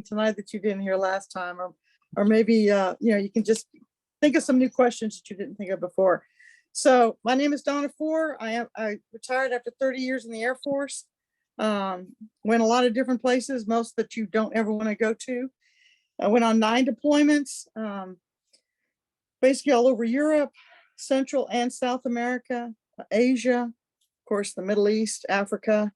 tonight that you didn't hear last time, or maybe you can just think of some new questions that you didn't think of before. So my name is Donna Fore. I retired after 30 years in the Air Force. Went a lot of different places, most that you don't ever want to go to. I went on 9 deployments, basically all over Europe, Central and South America, Asia, of course, the Middle East, Africa,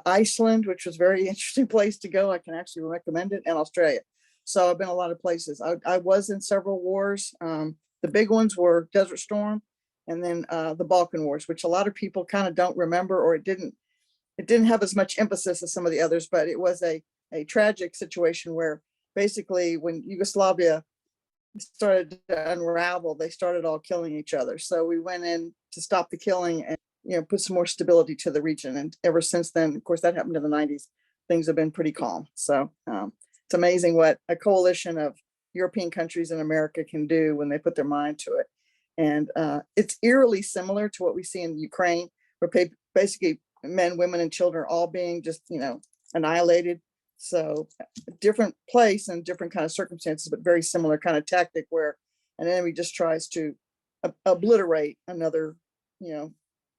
Iceland, which was a very interesting place to go. I can actually recommend it, and Australia. So I've been a lot of places. I was in several wars. The big ones were Desert Storm, and then the Balkan Wars, which a lot of people kind of don't remember, or it didn't have as much emphasis as some of the others, but it was a tragic situation where basically when Yugoslavia started to unravel, they started all killing each other. So we went in to stop the killing and put some more stability to the region. And ever since then, of course, that happened in the 90s, things have been pretty calm. So it's amazing what a coalition of European countries and America can do when they put their mind to it. And it's eerily similar to what we see in Ukraine, where basically men, women, and children are all being just, annihilated. So different place and different kind of circumstances, but very similar kind of tactic where an enemy just tries to obliterate another,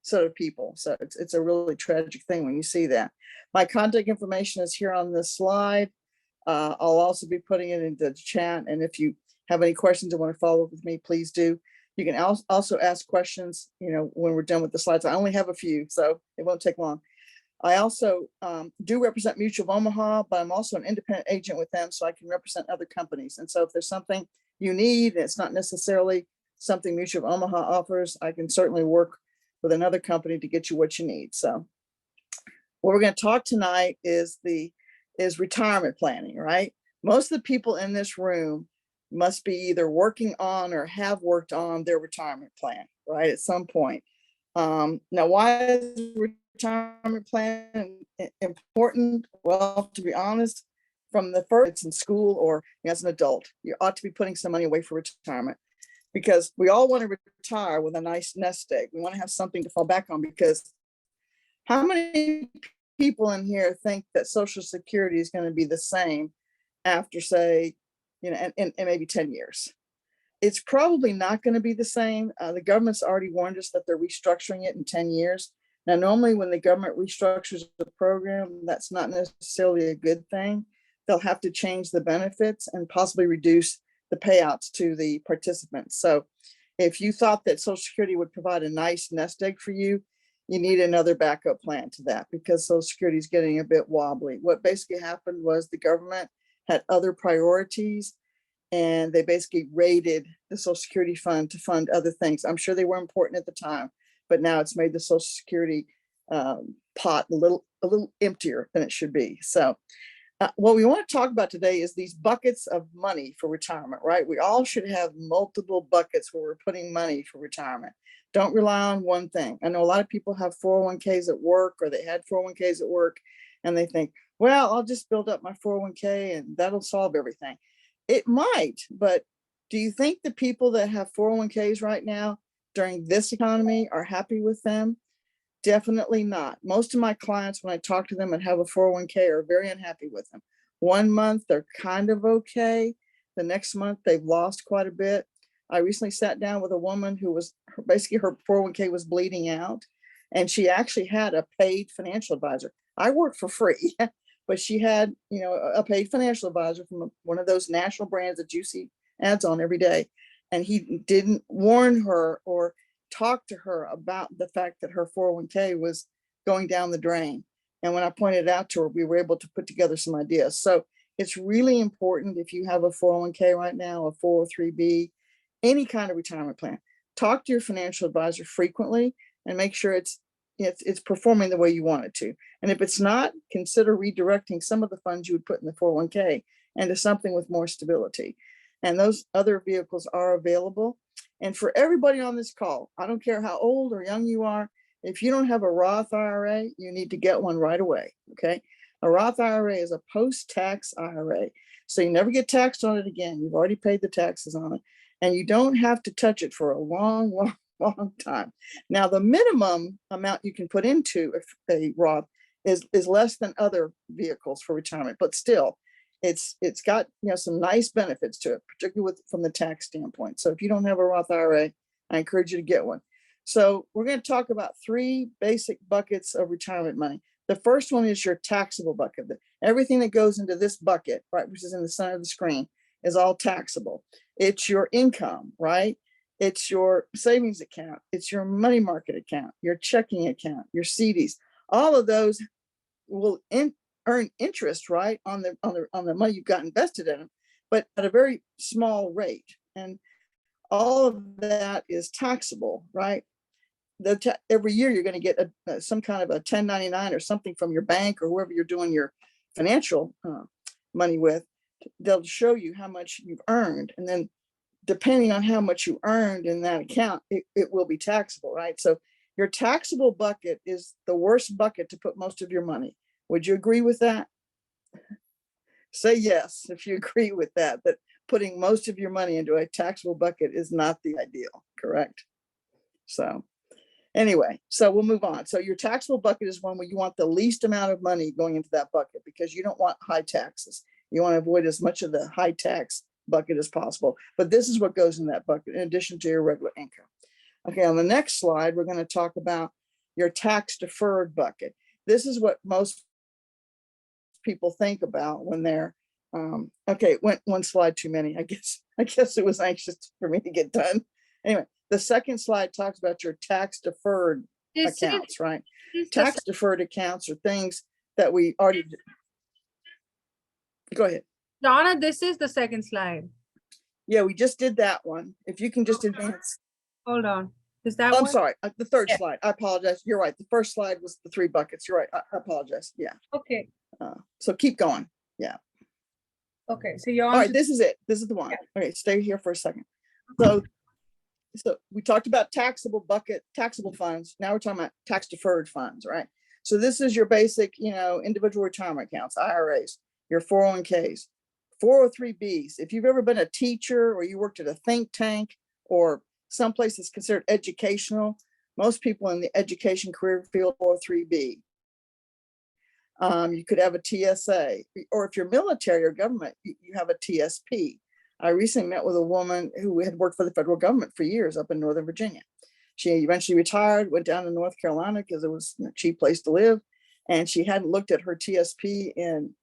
set of people. So it's a really tragic thing when you see that. My contact information is here on this slide. I'll also be putting it into the chat. And if you have any questions and want to follow up with me, please do. You can also ask questions, when we're done with the slides. I only have a few, so it won't take long. I also do represent Mutual of Omaha, but I'm also an independent agent with them, so I can represent other companies. And so if there's something you need, and it's not necessarily something Mutual of Omaha offers, I can certainly work with another company to get you what you need. So what we're going to talk tonight is retirement planning, right? Most of the people in this room must be either working on or have worked on their retirement plan, right, at some point. Now, why is retirement plan important? Well, to be honest, from the first it's in school or as an adult, you ought to be putting some money away for retirement, because we all want to retire with a nice nest egg. We want to have something to fall back on, because how many people in here think that Social Security is going to be the same after, say, in maybe 10 years? It's probably not going to be the same. The government's already warned us that they're restructuring it in 10 years. Now, normally when the government restructures the program, that's not necessarily a good thing. They'll have to change the benefits and possibly reduce the payouts to the participants. So if you thought that Social Security would provide a nice nest egg for you, you need another backup plan to that, because Social Security is getting a bit wobbly. What basically happened was the government had other priorities, and they basically raided the Social Security fund to fund other things. I'm sure they were important at the time, but now it's made the Social Security pot a little emptier than it should be. So what we want to talk about today is these buckets of money for retirement, right? We all should have multiple buckets where we're putting money for retirement. Don't rely on one thing. I know a lot of people have 401ks at work, or they had 401ks at work, and they think, well, I'll just build up my 401k and that'll solve everything. It might, but do you think the people that have 401ks right now during this economy are happy with them? Definitely not. Most of my clients, when I talk to them and have a 401k, are very unhappy with them. 1 month, they're kind of okay. The next month, they've lost quite a bit. I recently sat down with a woman who was basically, her 401k was bleeding out, and she actually had a paid financial advisor. I work for free, but she had, a paid financial advisor from one of those national brands that you see ads on every day. And he didn't warn her or talk to her about the fact that her 401k was going down the drain. And when I pointed it out to her, we were able to put together some ideas. So it's really important, if you have a 401k right now, a 403b, any kind of retirement plan, talk to your financial advisor frequently and make sure it's performing the way you want it to. And if it's not, consider redirecting some of the funds you would put in the 401k into something with more stability. And those other vehicles are available. And for everybody on this call, I don't care how old or young you are, if you don't have a Roth IRA, you need to get one right away, okay? A Roth IRA is a post-tax IRA. So you never get taxed on it again. You've already paid the taxes on it. And you don't have to touch it for a long, long, long time. Now, the minimum amount you can put into a Roth is less than other vehicles for retirement, but still, It's got, some nice benefits to it, particularly from the tax standpoint. So if you don't have a Roth IRA, I encourage you to get one. So we're going to talk about three basic buckets of retirement money. The first one is your taxable bucket. Everything that goes into this bucket, right, which is in the center of the screen, is all taxable. It's your income, right? It's your savings account. It's your money market account, your checking account, your CDs. All of those will earn interest, right, on the money you've got invested in them, but at a very small rate. And all of that is taxable, right? Every year you're going to get some kind of a 1099 or something from your bank or whoever you're doing your financial money with. They'll show you how much you've earned, and then depending on how much you earned in that account, it will be taxable, right? So your taxable bucket is the worst bucket to put most of your money. Would you agree with that? Say yes if you agree with that putting most of your money into a taxable bucket is not the ideal, correct? So anyway, so we'll move on. So your taxable bucket is one where you want the least amount of money going into that bucket because you don't want high taxes. You want to avoid as much of the high tax bucket as possible. But this is what goes in that bucket in addition to your regular income. Okay, on the next slide, we're going to talk about your tax deferred bucket. This is what most people think about when they're okay, went one slide too many. I guess it was anxious for me to get done. Anyway, the second slide talks about your tax deferred accounts, right? Tax deferred accounts are things that we already did. Go ahead. Donna, this is the second slide. Yeah, we just did that one. If you can just advance. Hold on. Is that I'm sorry, the third slide. I apologize. You're right. The first slide was the three buckets. You're right. I apologize. Yeah. Okay. So keep going. Yeah. Okay. So you're all right. This is it. This is the one. Okay. Stay here for a second. So we talked about taxable funds. Now we're talking about tax deferred funds, right? So this is your basic, individual retirement accounts, IRAs, your 401ks, 403bs. If you've ever been a teacher or you worked at a think tank or someplace that's considered educational, most people in the education career field 403b. You could have a TSA, or if you're military or government, you have a TSP. I recently met with a woman who had worked for the federal government for years up in Northern Virginia. She eventually retired, went down to North Carolina because it was a cheap place to live. And she hadn't looked at her TSP in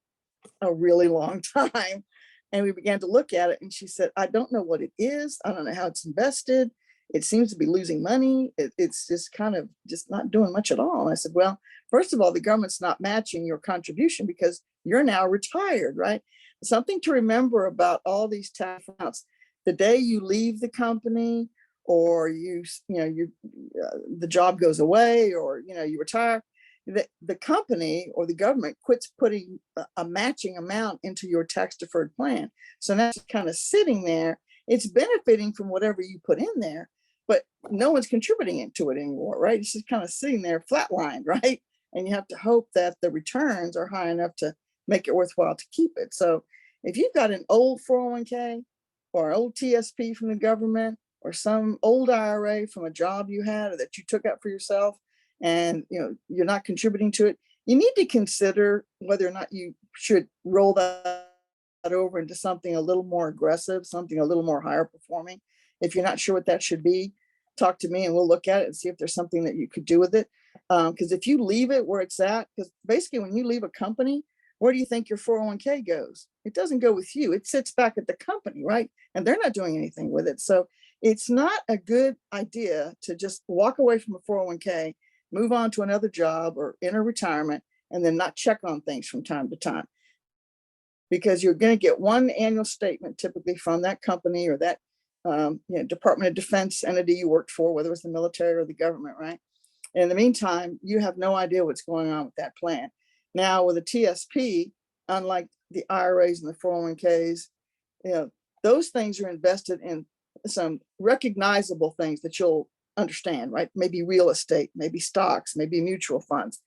a really long time. And we began to look at it and she said, I don't know what it is. I don't know how it's invested. It seems to be losing money. It's just kind of just not doing much at all. And I said, well, first of all, the government's not matching your contribution because you're now retired, right? Something to remember about all these tax accounts, the day you leave the company or the job goes away or, you retire, the company or the government quits putting a matching amount into your tax deferred plan. So now it's kind of sitting there. It's benefiting from whatever you put in there, but no one's contributing into it anymore, right? It's just kind of sitting there flatlined, right? And you have to hope that the returns are high enough to make it worthwhile to keep it. So if you've got an old 401k or an old TSP from the government or some old IRA from a job you had or that you took out for yourself, and you're not contributing to it, you need to consider whether or not you should roll that over into something a little more aggressive, something a little more higher performing. If you're not sure what that should be, talk to me and we'll look at it and see if there's something that you could do with it. Because if you leave it where it's at, because basically when you leave a company, where do you think your 401k goes? It doesn't go with you. It sits back at the company, right? And they're not doing anything with it. So it's not a good idea to just walk away from a 401k, move on to another job or enter retirement, and then not check on things from time to time. Because you're going to get one annual statement typically from that company or that Department of Defense entity you worked for, whether it's the military or the government, right? And in the meantime, you have no idea what's going on with that plan. Now with a TSP, unlike the IRAs and the 401ks, those things are invested in some recognizable things that you'll understand, right? Maybe real estate, maybe stocks, maybe mutual funds.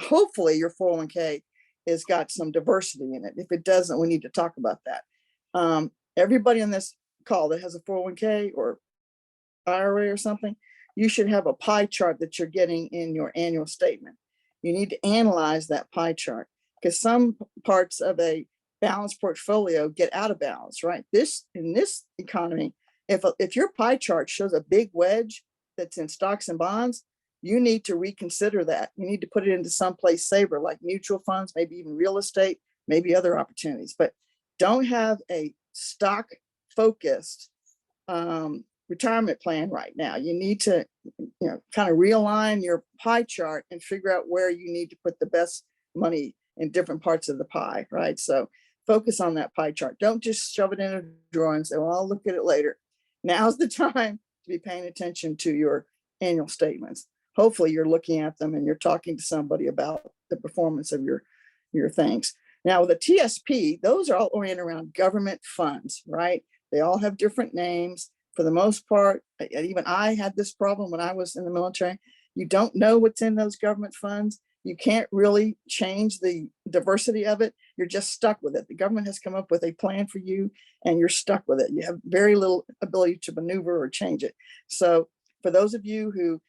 Hopefully your 401k has got some diversity in it. If it doesn't, we need to talk about that. Everybody on this call that has a 401k or IRA or something, you should have a pie chart that you're getting in your annual statement. You need to analyze that pie chart because some parts of a balanced portfolio get out of balance, right? In this economy, if your pie chart shows a big wedge that's in stocks and bonds, you need to reconsider that. You need to put it into someplace safer, like mutual funds, maybe even real estate, maybe other opportunities. But don't have a stock focused retirement plan right now. You need to, kind of realign your pie chart and figure out where you need to put the best money in different parts of the pie, right? So focus on that pie chart. Don't just shove it in a drawer and say, well, I'll look at it later. Now's the time to be paying attention to your annual statements. Hopefully you're looking at them and you're talking to somebody about the performance of your things. Now with a TSP, those are all oriented around government funds, right? They all have different names. For the most part, even I had this problem when I was in the military. You don't know what's in those government funds. You can't really change the diversity of it. You're just stuck with it. The government has come up with a plan for you and you're stuck with it. You have very little ability to maneuver or change it. So for those of you who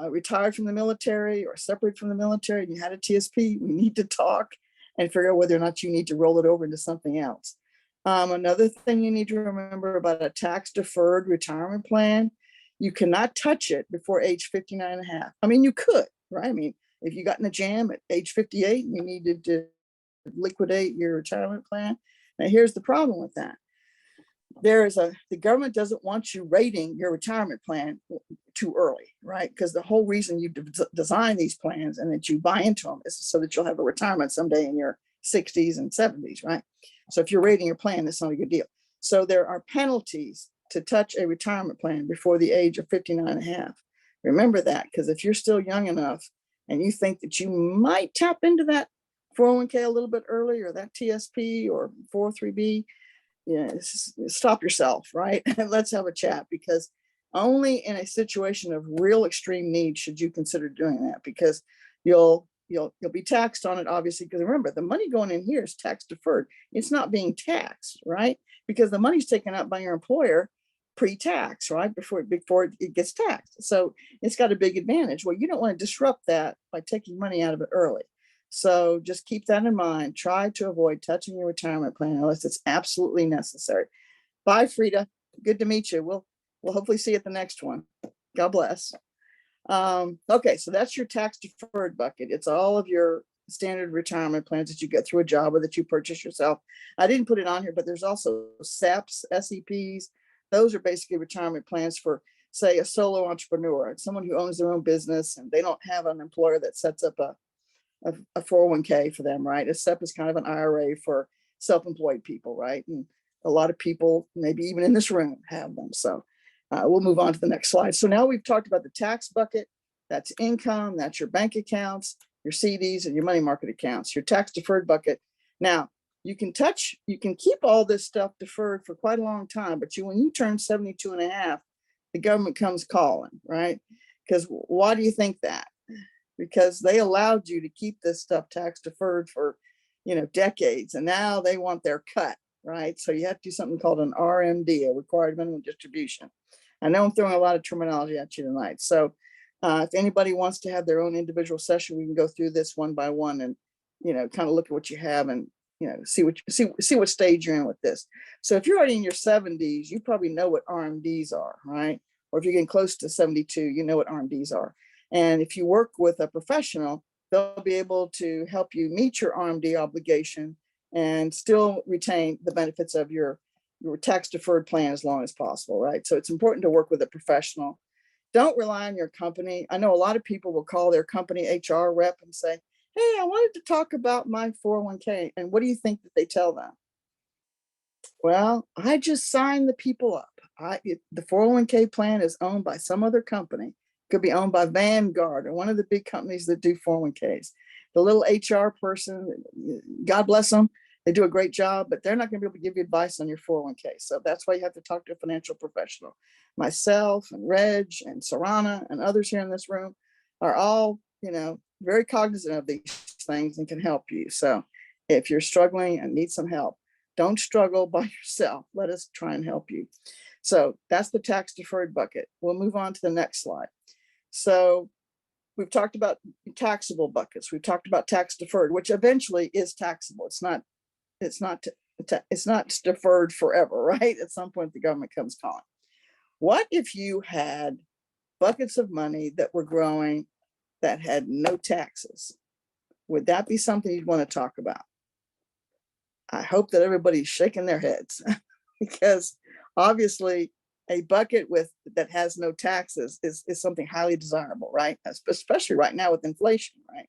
retired from the military or separated from the military and you had a TSP, we need to talk and figure out whether or not you need to roll it over into something else. Another thing you need to remember about a tax deferred retirement plan, you cannot touch it before age 59 and a half. I mean, you could, right? I mean, if you got in a jam at age 58 and you needed to liquidate your retirement plan. Now, here's the problem with that. The government doesn't want you rating your retirement plan too early, right? Because the whole reason you design these plans and that you buy into them is so that you'll have a retirement someday in your 60s and 70s, right? So if you're rating your plan, that's not a good deal. So there are penalties to touch a retirement plan before the age of 59 and a half. Remember that, because if you're still young enough and you think that you might tap into that 401k a little bit early or that TSP or 403b, stop yourself, right? And let's have a chat, because only in a situation of real extreme need should you consider doing that, because you'll be taxed on it, obviously, because remember, the money going in here is tax deferred. It's not being taxed, right? Because the money's taken out by your employer pre-tax, right? Before it gets taxed. So it's got a big advantage. Well, you don't want to disrupt that by taking money out of it early. So just keep that in mind. Try to avoid touching your retirement plan unless it's absolutely necessary. Bye, Frida. Good to meet you. We'll hopefully see you at the next one. God bless. Okay, so that's your tax deferred bucket. It's all of your standard retirement plans that you get through a job or that you purchase yourself. I didn't put it on here, but there's also SEPs, SEPs. Those are basically retirement plans for, say, a solo entrepreneur, someone who owns their own business and they don't have an employer that sets up a 401k for them, right? A SEP is kind of an IRA for self-employed people, right? And a lot of people, maybe even in this room, have them. So we'll move on to the next slide. So now we've talked about the tax bucket. That's income, that's your bank accounts, your CDs, and your money market accounts, your tax deferred bucket. Now, you can keep all this stuff deferred for quite a long time, but when you turn 72 and a half, the government comes calling, right? Because why do you think that? Because they allowed you to keep this stuff tax deferred for, decades, and now they want their cut, right? So you have to do something called an RMD, a required minimum distribution. I know I'm throwing a lot of terminology at you tonight. So if anybody wants to have their own individual session, we can go through this one by one and, kind of look at what you have and, see what stage you're in with this. So if you're already in your 70s, you probably know what RMDs are, right? Or if you're getting close to 72, you know what RMDs are. And if you work with a professional, they'll be able to help you meet your RMD obligation and still retain the benefits of your tax deferred plan as long as possible, right? So it's important to work with a professional. Don't rely on your company. I know a lot of people will call their company HR rep and say, hey, I wanted to talk about my 401k. And what do you think that they tell them? Well, I just signed the people up. The 401k plan is owned by some other company. Could be owned by Vanguard or one of the big companies that do 401ks. The little HR person, God bless them, they do a great job, but they're not going to be able to give you advice on your 401k. So that's why you have to talk to a financial professional. Myself and Reg and Sarana and others here in this room are all, very cognizant of these things and can help you. So if you're struggling and need some help, don't struggle by yourself. Let us try and help you. So that's the tax deferred bucket. We'll move on to the next slide. So we've talked about taxable buckets. We've talked about tax deferred, which eventually is taxable. It's not it's not deferred forever, right? At some point, the government comes calling. What if you had buckets of money that were growing that had no taxes? Would that be something you'd want to talk about? I hope that everybody's shaking their heads because obviously a bucket that has no taxes is something highly desirable, right? Especially right now with inflation, right?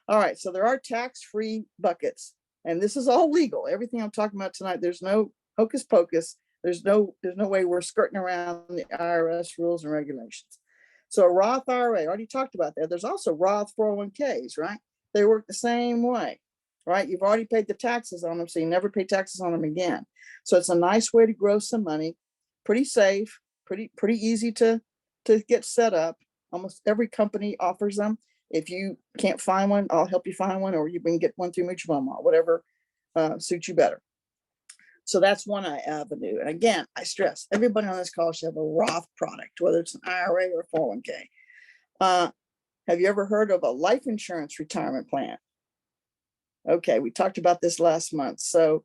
All right, so there are tax-free buckets, and this is all legal. Everything I'm talking about tonight, there's no hocus pocus. There's no way we're skirting around the IRS rules and regulations. So a Roth IRA, I already talked about that. There's also Roth 401ks, right? They work the same way, right? You've already paid the taxes on them, so you never pay taxes on them again. So it's a nice way to grow some money, pretty safe, pretty easy to get set up. Almost every company offers them. If you can't find one, I'll help you find one, or you can get one through Mutual Omaha, whatever suits you better. So that's one avenue. And again, I stress, everybody on this call should have a Roth product, whether it's an IRA or 401k. Have you ever heard of a life insurance retirement plan? Okay, we talked about this last month. So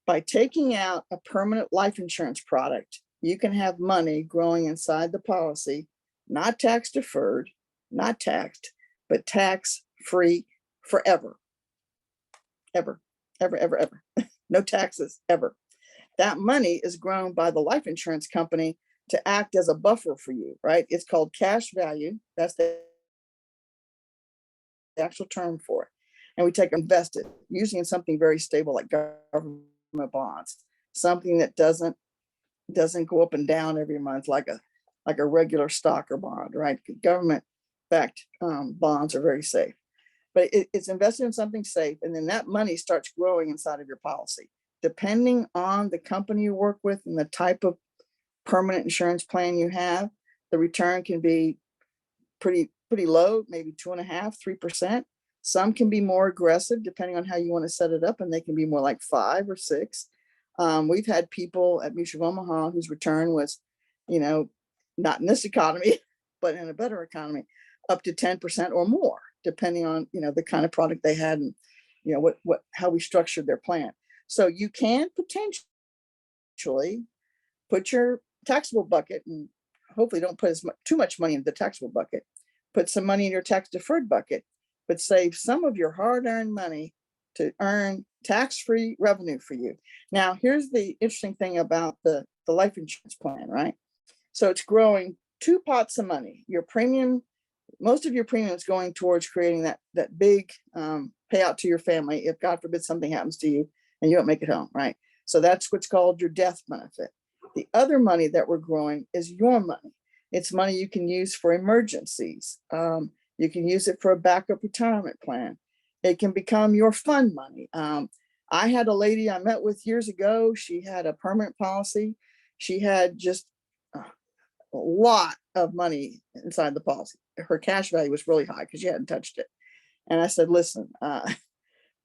by taking out a permanent life insurance product, you can have money growing inside the policy, not tax deferred, not taxed, but tax free forever. Ever. No taxes ever. That money is grown by the life insurance company to act as a buffer for you, right? It's called cash value. That's the actual term for it. And we take invested, usually in something very stable like government bonds, something that doesn't go up and down every month like a regular stock or bond, right? Government backed bonds are very safe. But it's invested in something safe, and then that money starts growing inside of your policy. Depending on the company you work with and the type of permanent insurance plan you have, the return can be pretty low, maybe 2.5%, 3%. Some can be more aggressive depending on how you want to set it up, and they can be more like 5 or 6. We've had people at Mutual of Omaha whose return was, not in this economy, but in a better economy, up to 10% or more, depending on, the kind of product they had and, how we structured their plan. So you can potentially put your taxable bucket, and hopefully don't put too much money in the taxable bucket, put some money in your tax deferred bucket, but save some of your hard-earned money to earn tax-free revenue for you. Now, here's the interesting thing about the life insurance plan, right? So it's growing 2 pots of money. Your premium, most of your premium is going towards creating that big payout to your family if God forbid something happens to you and you don't make it home, right? So that's what's called your death benefit. The other money that we're growing is your money. It's money you can use for emergencies. You can use it for a backup retirement plan. It can become your fund money. I had a lady I met with years ago. She had a permanent policy. She had just a lot of money inside the policy. Her cash value was really high because she hadn't touched it. And I said, listen,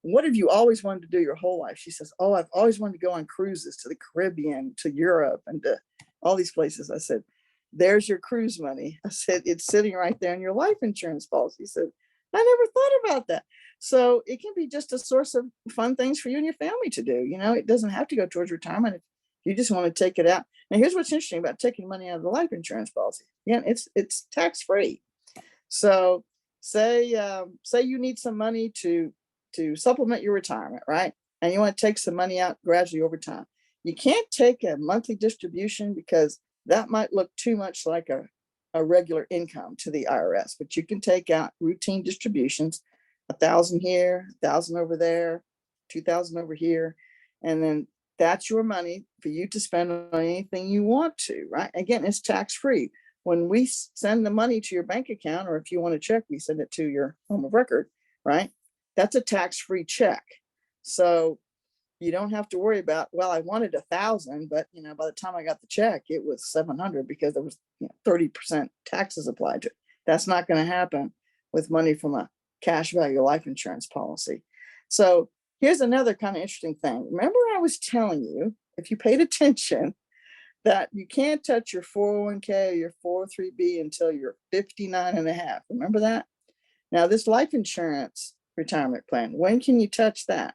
what have you always wanted to do your whole life? She says, oh, I've always wanted to go on cruises to the Caribbean, to Europe, and to all these places. I said, there's your cruise money. I said, it's sitting right there in your life insurance policy. He said, I never thought about that. So it can be just a source of fun things for you and your family to do. It doesn't have to go towards retirement if you just want to take it out. Now, here's what's interesting about taking money out of the life insurance policy. Again, it's tax free. So say you need some money to supplement your retirement, right? And you want to take some money out gradually over time. You can't take a monthly distribution because that might look too much like a regular income to the IRS, but you can take out routine distributions, 1,000 here, 1,000 over there, 2,000 over here. And then that's your money for you to spend on anything you want to, right? Again, it's tax free. When we send the money to your bank account, or if you want to check, we send it to your home of record, right? That's a tax-free check. So you don't have to worry about, well, I wanted 1,000, but by the time I got the check, it was 700 because there was 30% taxes applied to it. That's not going to happen with money from a cash value life insurance policy. So here's another kind of interesting thing. Remember, I was telling you, if you paid attention, that you can't touch your 401k or your 403b until you're 59 and a half. Remember that? Now, this life insurance retirement plan, when can you touch that?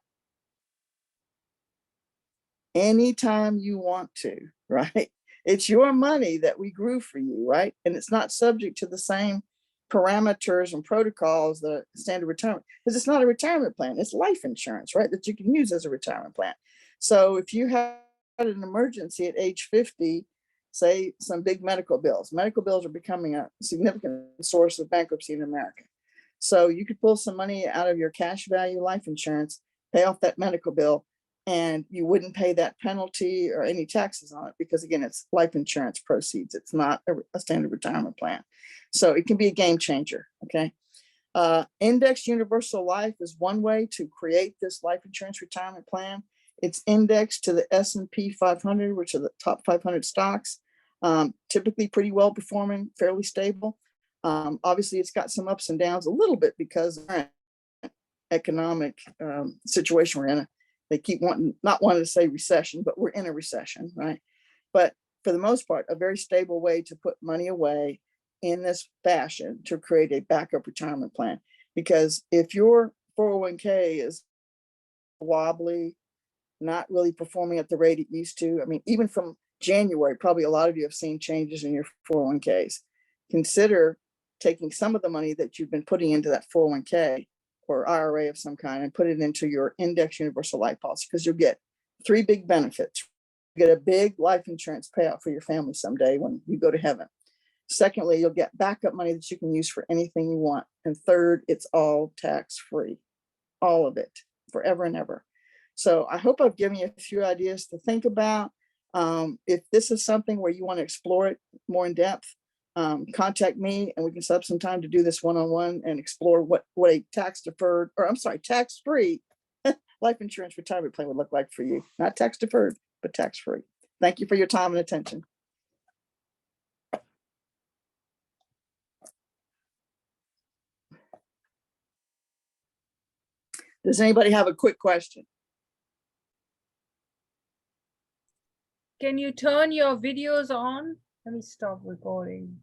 anytime you want to, right? It's your money that we grew for you, right? And it's not subject to the same parameters and protocols that standard retirement, because it's not a retirement plan, it's life insurance, right? That you can use as a retirement plan. So if you had an emergency at age 50, say some big medical bills are becoming a significant source of bankruptcy in America. So you could pull some money out of your cash value life insurance, pay off that medical bill, and you wouldn't pay that penalty or any taxes on it, because again, it's life insurance proceeds. It's not a standard retirement plan. So it can be a game changer, okay? Indexed universal life is one way to create this life insurance retirement plan. It's indexed to the S&P 500, which are the top 500 stocks, typically pretty well performing, fairly stable. Obviously, it's got some ups and downs a little bit because of the economic situation we're in. They keep not wanting to say recession, but we're in a recession, right? But for the most part, a very stable way to put money away in this fashion to create a backup retirement plan. Because if your 401k is wobbly, not really performing at the rate it used to, I mean, even from January, probably a lot of you have seen changes in your 401ks. Consider taking some of the money that you've been putting into that 401k or IRA of some kind and put it into your index universal life policy, because you'll get three big benefits. You get a big life insurance payout for your family someday when you go to heaven. Secondly, you'll get backup money that you can use for anything you want. And third, it's all tax-free, all of it, forever and ever. So I hope I've given you a few ideas to think about. If this is something where you want to explore it more in depth, contact me and we can set up some time to do this one-on-one and explore what a tax-free life insurance retirement plan would look like for you. Not tax-deferred, but tax-free. Thank you for your time and attention. Does anybody have a quick question? Can you turn your videos on? Let me stop recording.